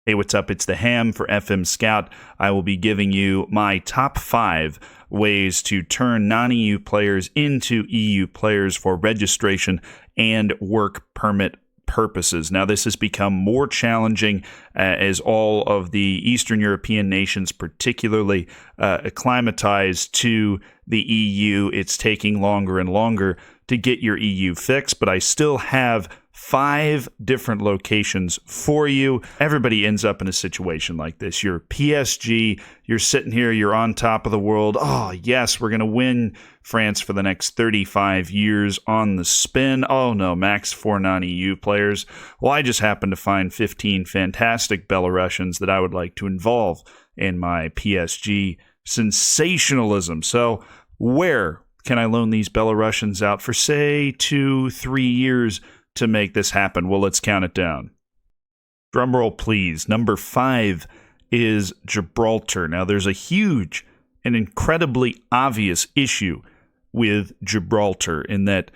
Hey, what's up? It's the Ham for FM Scout. I will be giving you my top 5 ways to turn non-EU players into EU players for registration and work permit purposes. Now, this has become more challenging as all of the Eastern European nations, particularly acclimatize to the EU. It's taking longer and longer to get your EU fix, but I still have 5 different locations for you. Everybody ends up in a situation like this. You're PSG, you're sitting here, you're on top of the world. Oh, yes, we're going to win France for the next 35 years on the spin. Oh, no, max 4 non-EU players. Well, I just happened to find 15 fantastic Belarusians that I would like to involve in my PSG sensationalism. So where can I loan these Belarusians out for, say, 2-3 years to make this happen? Well, let's count it down. Drumroll, please. Number 5 is Gibraltar. Now, there's a huge and incredibly obvious issue with Gibraltar in that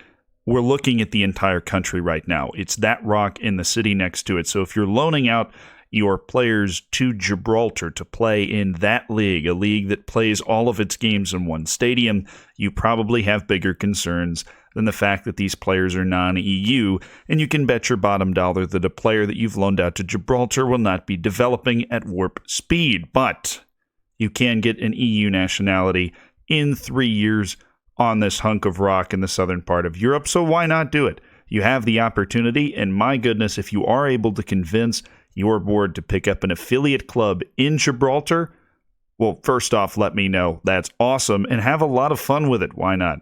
we're looking at the entire country right now. It's that rock in the city next to it. So if you're loaning out your players to Gibraltar to play in that league, a league that plays all of its games in one stadium, you probably have bigger concerns than the fact that these players are non-EU, and you can bet your bottom dollar that a player that you've loaned out to Gibraltar will not be developing at warp speed. But you can get an EU nationality in 3 years on this hunk of rock in the southern part of Europe, so why not do it? You have the opportunity, and my goodness, if you are able to convince your board to pick up an affiliate club in Gibraltar, well, first off, let me know. That's awesome, and have a lot of fun with it. Why not?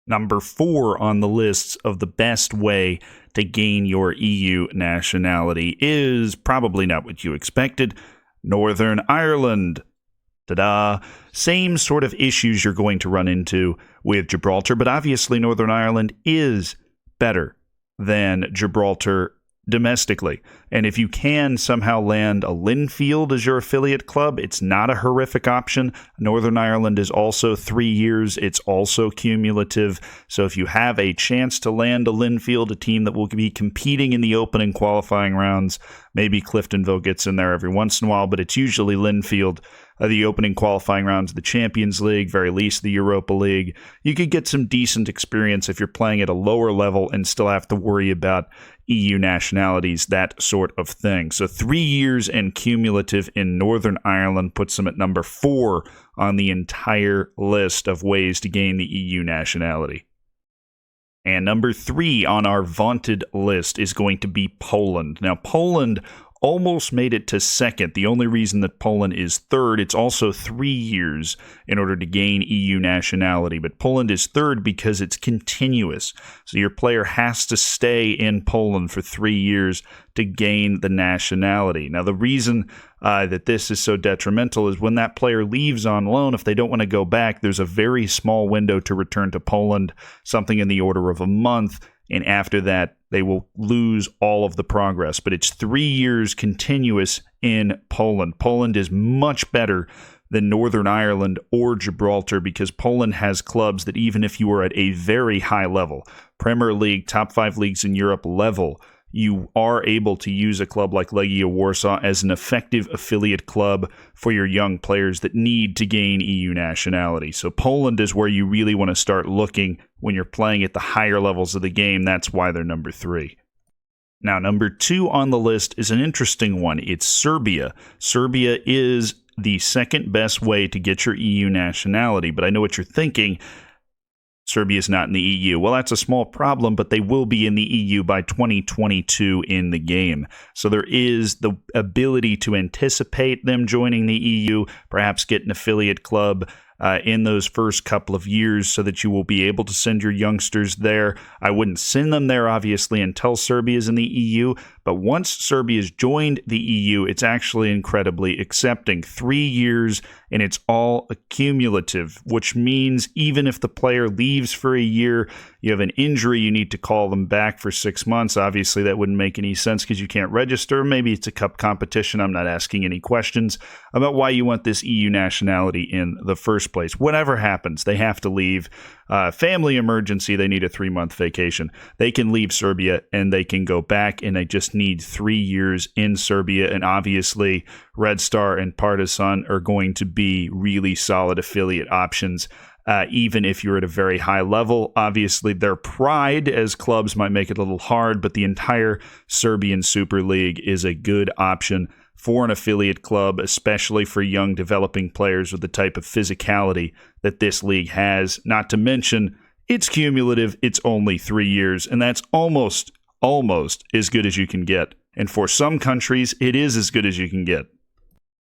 Number 4 on the list of the best way to gain your EU nationality is probably not what you expected. Northern Ireland. Ta-da! Same sort of issues you're going to run into with Gibraltar, but obviously Northern Ireland is better than Gibraltar domestically. And if you can somehow land a Linfield as your affiliate club, it's not a horrific option. Northern Ireland is also 3 years. It's also cumulative. So if you have a chance to land a Linfield, a team that will be competing in the opening qualifying rounds, maybe Cliftonville gets in there every once in a while, but it's usually Linfield, the opening qualifying rounds of the Champions League, very least the Europa League. You could get some decent experience if you're playing at a lower level and still have to worry about EU nationalities, that sort of thing. So 3 years and cumulative in Northern Ireland puts them at number 4 on the entire list of ways to gain the EU nationality. And number 3 on our vaunted list is going to be Poland. Now, Poland almost made it to second. The only reason that Poland is third, it's also 3 years in order to gain EU nationality. But Poland is third because it's continuous. So your player has to stay in Poland for 3 years to gain the nationality. Now, the reason that this is so detrimental is when that player leaves on loan, if they don't want to go back, there's a very small window to return to Poland, something in the order of a month. And after that, they will lose all of the progress. But it's 3 years continuous in Poland. Poland is much better than Northern Ireland or Gibraltar because Poland has clubs that even if you are at a very high level, Premier League, top 5 leagues in Europe level, you are able to use a club like Legia Warsaw as an effective affiliate club for your young players that need to gain EU nationality. So Poland is where you really want to start looking when you're playing at the higher levels of the game. That's why they're number 3. Now, number 2 on the list is an interesting one. It's Serbia. Serbia is the second best way to get your EU nationality, but I know what you're thinking. Serbia is not in the EU. Well, that's a small problem, but they will be in the EU by 2022 in the game. So there is the ability to anticipate them joining the EU, perhaps get an affiliate club in those first couple of years so that you will be able to send your youngsters there. I wouldn't send them there, obviously, until Serbia is in the EU. But once Serbia has joined the EU, it's actually incredibly accepting. 3 years, and it's all accumulative, which means even if the player leaves for a year, you have an injury, you need to call them back for 6 months. Obviously, that wouldn't make any sense because you can't register. Maybe it's a cup competition. I'm not asking any questions about why you want this EU nationality in the first place. Whatever happens, they have to leave. Family emergency, they need a 3-month vacation. They can leave Serbia and they can go back, and they just need 3 years in Serbia. And obviously, Red Star and Partizan are going to be really solid affiliate options. Even if you're at a very high level. Obviously, their pride as clubs might make it a little hard, but the entire Serbian Super League is a good option for an affiliate club, especially for young developing players with the type of physicality that this league has. Not to mention, it's cumulative, it's only 3 years, and that's almost as good as you can get. And for some countries, it is as good as you can get.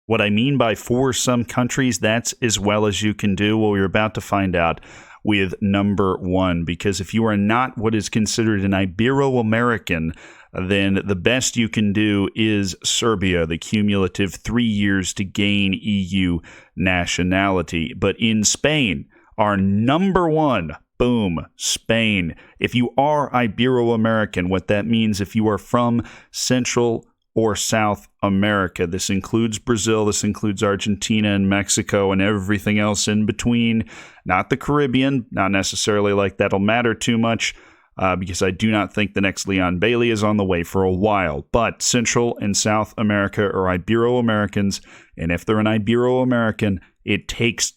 What I mean by for some countries, that's as well as you can do. Well, we're about to find out with number one, because if you are not what is considered an Ibero-American, then the best you can do is Serbia, the cumulative 3 years to gain EU nationality. But in Spain, our number one, boom, Spain. If you are Ibero-American, what that means, if you are from Central or South America. This includes Brazil, this includes Argentina and Mexico and everything else in between. Not the Caribbean, not necessarily like that'll matter too much because I do not think the next Leon Bailey is on the way for a while. But Central and South America are Ibero-Americans, and if they're an Ibero-American, it takes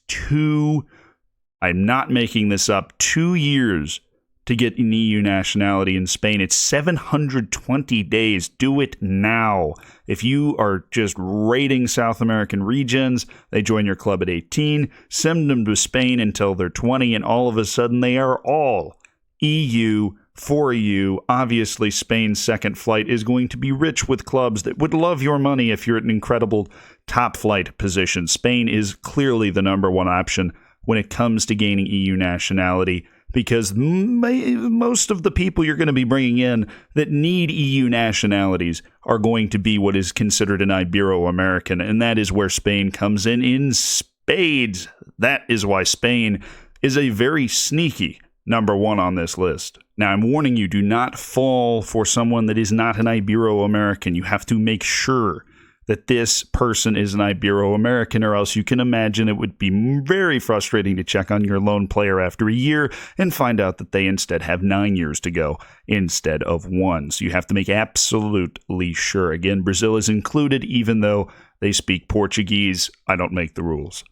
I'm not making this up, 2 years to get an EU nationality in Spain. It's 720 days. Do it now. If you are just raiding South American regions, they join your club at 18, send them to Spain until they're 20, and all of a sudden they are all EU for you. Obviously, Spain's second flight is going to be rich with clubs that would love your money if you're at an incredible top flight position. Spain is clearly the number one option when it comes to gaining EU nationality, because most of the people you're going to be bringing in that need EU nationalities are going to be what is considered an Ibero-American, and that is where Spain comes in spades. That is why Spain is a very sneaky number one on this list. Now, I'm warning you, do not fall for someone that is not an Ibero-American. You have to make sure that this person is an Ibero-American, or else you can imagine it would be very frustrating to check on your lone player after a year and find out that they instead have 9 years to go instead of 1. So you have to make absolutely sure. Again, Brazil is included, even though they speak Portuguese. I don't make the rules.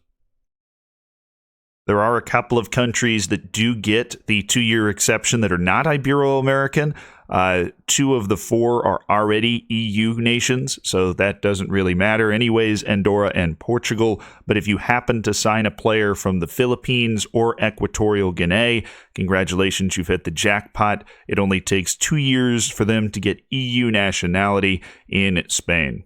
There are a couple of countries that do get the 2-year exception that are not Ibero-American. 2 of the 4 are already EU nations, so that doesn't really matter anyways, Andorra and Portugal. But if you happen to sign a player from the Philippines or Equatorial Guinea, congratulations, you've hit the jackpot. It only takes 2 years for them to get EU nationality in Spain.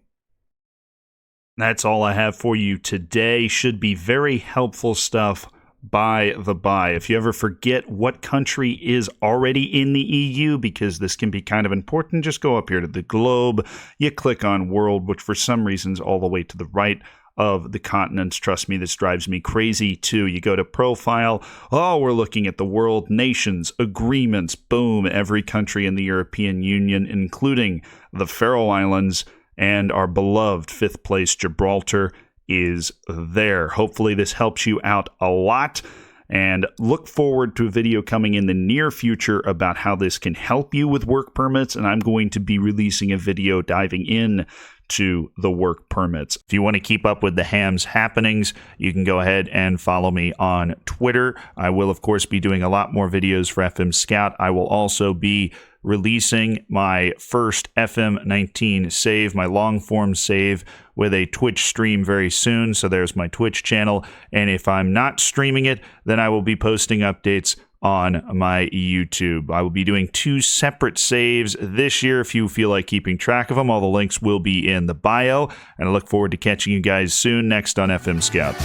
That's all I have for you today. Should be very helpful stuff. By the by, if you ever forget what country is already in the EU, because this can be kind of important, just go up here to the globe. You click on world, which for some reason is all the way to the right of the continents. Trust me, this drives me crazy too. You go to profile. Oh, we're looking at the world, nations, agreements. Boom, every country in the European Union, including the Faroe Islands and our beloved 5th place Gibraltar, is there. Hopefully this helps you out a lot, and look forward to a video coming in the near future about how this can help you with work permits, and I'm going to be releasing a video diving in to the work permits. If you want to keep up with the Hams happenings, you can go ahead and follow me on Twitter. I will, of course, be doing a lot more videos for FM Scout. I will also be releasing my first FM19 save, my long-form save, with a Twitch stream very soon. So there's my Twitch channel. And if I'm not streaming it, then I will be posting updates on my YouTube. I will be doing 2 separate saves this year. If you feel like keeping track of them, all the links will be in the bio. And I look forward to catching you guys soon next on FM Scout.